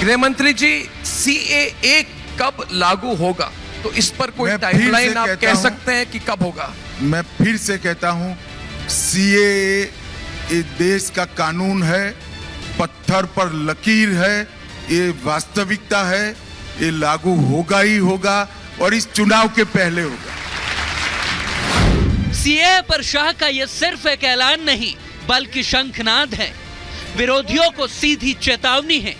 गृह मंत्री जी, सीएए कब लागू होगा? तो इस पर कोई टाइमलाइन आप कह सकते हैं कि कब होगा? मैं फिर से कहता हूं, सीएए ये देश का कानून है, पत्थर पर लकीर है, ये वास्तविकता है, ये लागू होगा ही होगा और इस चुनाव के पहले होगा। सीएए पर शाह का यह सिर्फ एक ऐलान नहीं बल्कि शंखनाद है, विरोधियों को सीधी चेतावनी है,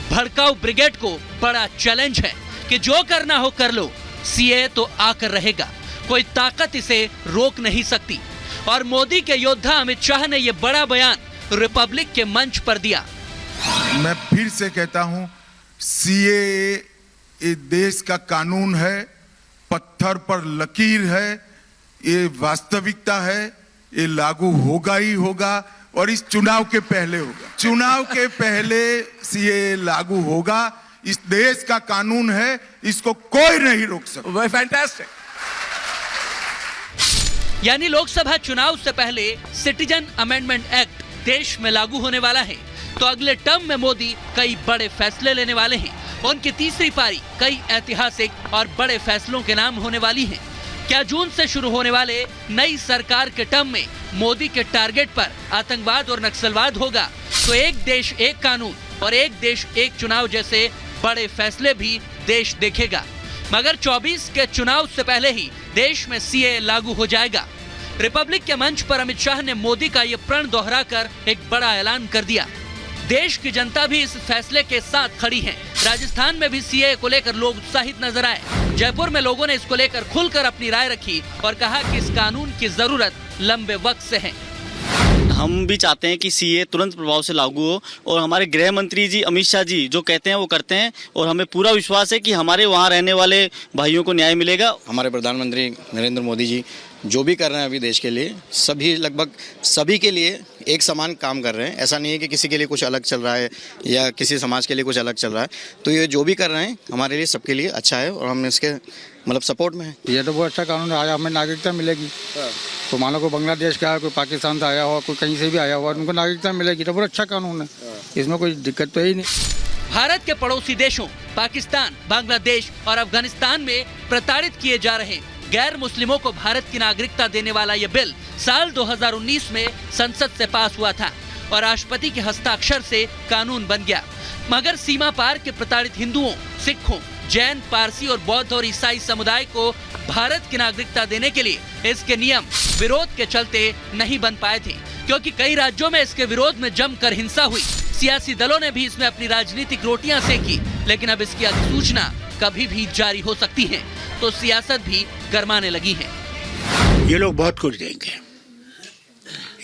भड़काऊ ब्रिगेड को बड़ा चैलेंज है कि जो करना हो कर लो, सीएए तो आकर रहेगा, कोई ताकत इसे रोक नहीं सकती। और मोदी के योद्धा अमित शाह ने यह बड़ा बयान रिपब्लिक के मंच पर दिया। मैं फिर से कहता हूं, सीएए ये देश का कानून है, पत्थर पर लकीर है, ये वास्तविकता है, ये लागू होगा ही होगा और इस चुनाव के पहले होगा। चुनाव के पहले सीएए लागू होगा, इस देश का कानून है, इसको कोई नहीं रोक सकता। फैंटास्टिक। यानी लोकसभा चुनाव से पहले सिटीजन अमेंडमेंट एक्ट देश में लागू होने वाला है, तो अगले टर्म में मोदी कई बड़े फैसले लेने वाले हैं। उनकी तीसरी पारी कई ऐतिहासिक और बड़े फैसलों के नाम होने वाली है। क्या जून से शुरू होने वाले नई सरकार के टर्म में मोदी के टारगेट पर आतंकवाद और नक्सलवाद होगा, तो एक देश एक कानून और एक देश एक चुनाव जैसे बड़े फैसले भी देश देखेगा। मगर 24 के चुनाव से पहले ही देश में सीएए लागू हो जाएगा। रिपब्लिक के मंच पर अमित शाह ने मोदी का ये प्रण दोहराकर एक बड़ा ऐलान कर दिया। देश की जनता भी इस फैसले के साथ खड़ी है। राजस्थान में भी सीएए को लेकर लोग उत्साहित नजर आए। जयपुर में लोगों ने इसको लेकर खुलकर अपनी राय रखी और कहा कि इस कानून की जरूरत लंबे वक्त से है। हम भी चाहते हैं कि सीए तुरंत प्रभाव से लागू हो और हमारे गृह मंत्री जी अमित शाह जी जो कहते हैं वो करते हैं और हमें पूरा विश्वास है कि हमारे वहाँ रहने वाले भाइयों को न्याय मिलेगा। हमारे प्रधानमंत्री नरेंद्र मोदी जी जो भी कर रहे हैं अभी देश के लिए, सभी लगभग सभी के लिए एक समान काम कर रहे हैं। ऐसा नहीं है कि किसी के लिए कुछ अलग चल रहा है या किसी समाज के लिए कुछ अलग चल रहा है। तो ये जो भी कर रहे हैं हमारे लिए सबके लिए अच्छा है और हम इसके मतलब सपोर्ट में है। ये तो बहुत अच्छा कानून आया, हमें नागरिकता मिलेगी। तो मान लो कोई बांग्लादेश का, कोई पाकिस्तान से आया हो, कोई कहीं से भी आया हुआ, उनको नागरिकता मिलेगी। तो बहुत अच्छा कानून है, इसमें कोई दिक्कत तो ही नहीं। भारत के पड़ोसी देशों पाकिस्तान, बांग्लादेश और अफगानिस्तान में प्रताड़ित किए जा रहे गैर मुस्लिमों को भारत की नागरिकता देने वाला यह बिल साल 2019 में संसद से पास हुआ था और राष्ट्रपति के हस्ताक्षर से कानून बन गया। मगर सीमा पार के प्रताड़ित हिंदुओं, सिखों, जैन, पारसी और बौद्ध और ईसाई समुदाय को भारत की नागरिकता देने के लिए इसके नियम विरोध के चलते नहीं बन पाए थे, क्योंकि कई राज्यों में इसके विरोध में जमकर हिंसा हुई। सियासी दलों ने भी इसमें अपनी राजनीतिक रोटियां सेकी, लेकिन अब इसकी अधिसूचना कभी भी जारी हो सकती है, तो सियासत भी गरमाने लगी है। ये लोग बहुत कुछ देंगे,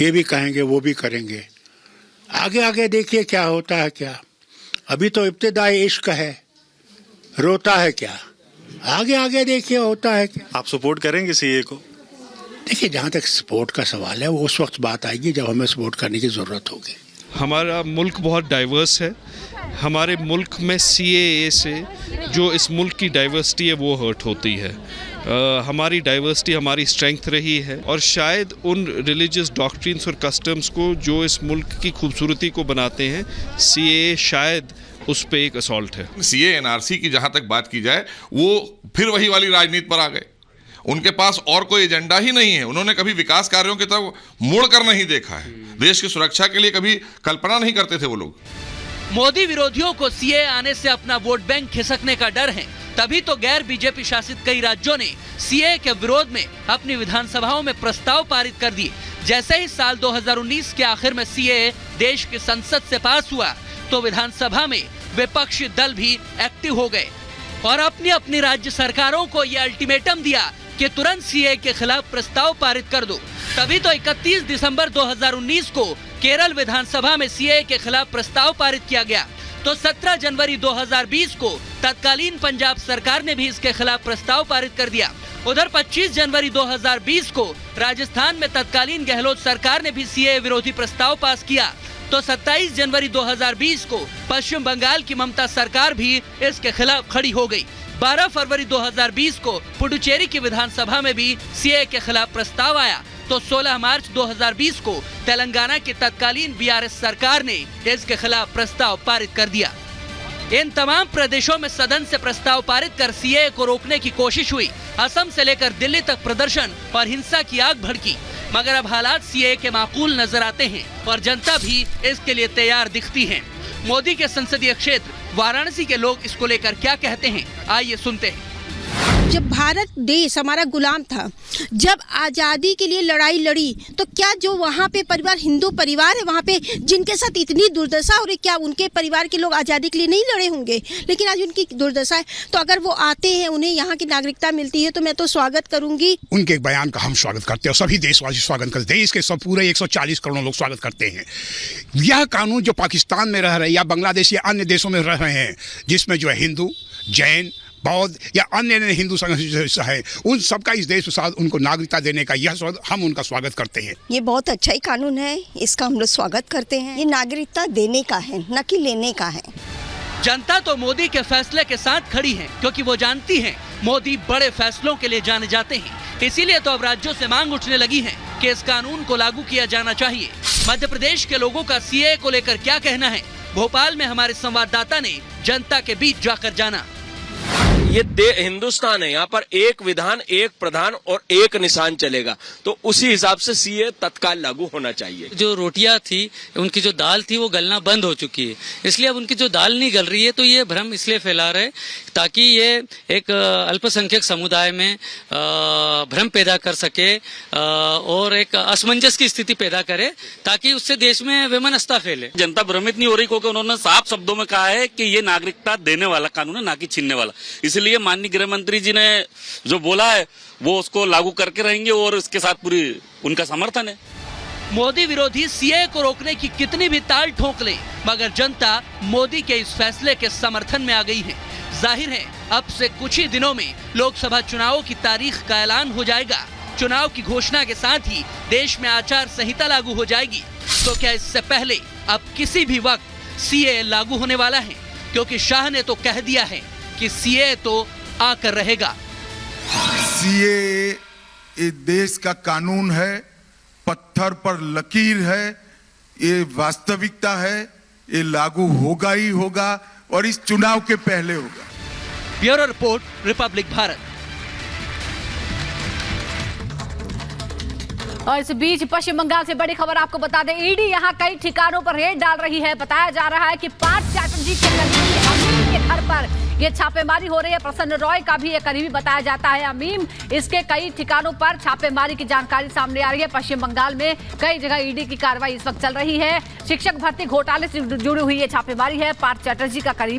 ये भी कहेंगे, वो भी करेंगे। आगे आगे देखिए क्या होता है। क्या अभी तो इब्तिदाई इश्क है, रोता है क्या, आगे आगे देखिए होता है क्या। आप सपोर्ट करेंगे सीए को? देखिए, जहाँ तक सपोर्ट का सवाल है वो उस वक्त बात आएगी जब हमें सपोर्ट करने की जरूरत होगी। हमारा मुल्क बहुत डाइवर्स है। हमारे मुल्क में सीएए से जो इस मुल्क की डाइवर्सिटी है वो हर्ट होती है। हमारी डाइवर्सिटी हमारी स्ट्रेंथ रही है और शायद उन रिलीजियस डॉक्ट्रिन्स और कस्टम्स को जो इस मुल्क की खूबसूरती को बनाते हैं, सीएए शायद उस पे एक असॉल्ट है। सीए एनआरसी की जहां तक बात की जाए, वो फिर वही वाली राजनीति पर आ गए। उनके पास और कोई एजेंडा ही नहीं है। उन्होंने कभी विकास कार्यों की तरफ मुड़ कर नहीं देखा है। देश की सुरक्षा के लिए कभी कल्पना नहीं करते थे वो लोग। मोदी विरोधियों को सीए आने से अपना वोट बैंक खिसकने का डर है, तभी तो गैर बीजेपी शासित कई राज्यों ने सीए के विरोध में अपनी विधानसभाओं में प्रस्ताव पारित कर दिए। जैसे ही साल 2019 के आखिर में सीए देश की संसद से पास हुआ, तो विधानसभा में विपक्षी दल भी एक्टिव हो गए और अपनी अपनी राज्य सरकारों को यह अल्टीमेटम दिया कि तुरंत सीए के खिलाफ प्रस्ताव पारित कर दो। तभी तो 31 दिसंबर 2019 को केरल विधानसभा में सीए के खिलाफ प्रस्ताव पारित किया गया। तो 17 जनवरी 2020 को तत्कालीन पंजाब सरकार ने भी इसके खिलाफ प्रस्ताव पारित कर दिया। उधर 25 जनवरी 2020 को राजस्थान में तत्कालीन गहलोत सरकार ने भी सीए विरोधी प्रस्ताव पास किया। तो 27 जनवरी 2020 को पश्चिम बंगाल की ममता सरकार भी इसके खिलाफ खड़ी हो गई। 12 फरवरी 2020 को पुडुचेरी की विधानसभा में भी सीए के खिलाफ प्रस्ताव आया। तो 16 मार्च 2020 को तेलंगाना की तत्कालीन बीआरएस सरकार ने इसके खिलाफ प्रस्ताव पारित कर दिया। इन तमाम प्रदेशों में सदन से प्रस्ताव पारित कर सीएए को रोकने की कोशिश हुई। असम से लेकर दिल्ली तक प्रदर्शन और हिंसा की आग भड़की, मगर अब हालात सीएए के माकूल नजर आते हैं और जनता भी इसके लिए तैयार दिखती है। मोदी के संसदीय क्षेत्र वाराणसी के लोग इसको लेकर क्या कहते हैं, आइए सुनते हैं। जब भारत देश हमारा गुलाम था, जब आज़ादी के लिए लड़ाई लड़ी, तो क्या जो वहाँ पे परिवार हिंदू परिवार है वहाँ पे जिनके साथ इतनी दुर्दशा हो रही, क्या उनके परिवार के लोग आज़ादी के लिए नहीं लड़े होंगे? लेकिन आज उनकी दुर्दशा है, तो अगर वो आते हैं, उन्हें यहाँ की नागरिकता मिलती है, तो मैं तो स्वागत करूंगी। उनके बयान का हम स्वागत करते हैं और सभी देशवासी स्वागत करते हैं। देश के सब पूरे 140 करोड़ लोग स्वागत करते हैं। यह कानून जो पाकिस्तान में रह रहे या बांग्लादेश या अन्य देशों में रह रहे हैं, जिसमें जो है हिंदू, जैन, बौद्ध या अन्य हिंदू संघ है, उन सबका इस देश के साथ उनको नागरिकता देने का यह हम उनका स्वागत करते हैं। ये बहुत अच्छा ही कानून है, इसका हम लोग स्वागत करते हैं। ये नागरिकता देने का है, न कि लेने का है। जनता तो मोदी के फैसले के साथ खड़ी है, क्योंकि वो जानती है मोदी बड़े फैसलों के लिए जाने जाते हैं। इसीलिए तो अब राज्यों से मांग उठने लगी है कि इस कानून को लागू किया जाना चाहिए। मध्य प्रदेश के लोगों का सीएए को लेकर क्या कहना है, भोपाल में हमारे संवाददाता ने जनता के बीच जाकर जाना। ये हिंदुस्तान है, यहाँ पर एक विधान, एक प्रधान और एक निशान चलेगा, तो उसी हिसाब से सीए तत्काल लागू होना चाहिए। जो रोटियां थी, उनकी जो दाल थी, वो गलना बंद हो चुकी है, इसलिए अब उनकी जो दाल नहीं गल रही है, तो ये भ्रम इसलिए फैला रहे ताकि ये एक अल्पसंख्यक समुदाय में भ्रम पैदा कर सके और एक असमंजस की स्थिति पैदा करे, ताकि उससे देश में वैमनस्यता फैले। जनता भ्रमित नहीं हो रही, क्योंकि उन्होंने साफ शब्दों में कहा है कि ये नागरिकता देने वाला कानून है, ना कि छीनने वाला। इसलिए माननीय गृह मंत्री जी ने जो बोला है वो उसको लागू करके रहेंगे और इसके साथ पूरी उनका समर्थन है। मोदी विरोधी सीएए को रोकने की कितनी भी ताल ठोक ले, मगर जनता मोदी के इस फैसले के समर्थन में आ गई है। जाहिर है अब से कुछ ही दिनों में लोकसभा चुनावों की तारीख का ऐलान हो जाएगा। चुनाव की घोषणा के साथ ही देश में आचार संहिता लागू हो जाएगी। तो क्या इससे पहले अब किसी भी वक्त सीएए लागू होने वाला है? क्योंकि शाह ने तो कह दिया है कि सीएए तो आकर रहेगा। सीएए देश का कानून है, पत्थर पर लकीर है, ये वास्तविकता है, ये लागू होगा ही होगा और इस चुनाव के पहले होगा। Bureau report, Republic Bharat. और इस बीच पश्चिम बंगाल से बड़ी खबर आपको बता दें, ईडी यहां कई ठिकानों पर रेड डाल रही है। बताया जा रहा है कि पार्थ चैटर्जी के करीबी अमीम के घर पर ये छापेमारी हो रही है। प्रसन्न रॉय का भी एक करीबी बताया जाता है अमीम। इसके कई ठिकानों पर छापेमारी की जानकारी सामने आ रही है। पश्चिम बंगाल में कई जगह ईडी की कार्रवाई इस वक्त चल रही है। शिक्षक भर्ती घोटाले से जुड़ी हुई ये छापेमारी है। पार्थ चैटर्जी का करीबी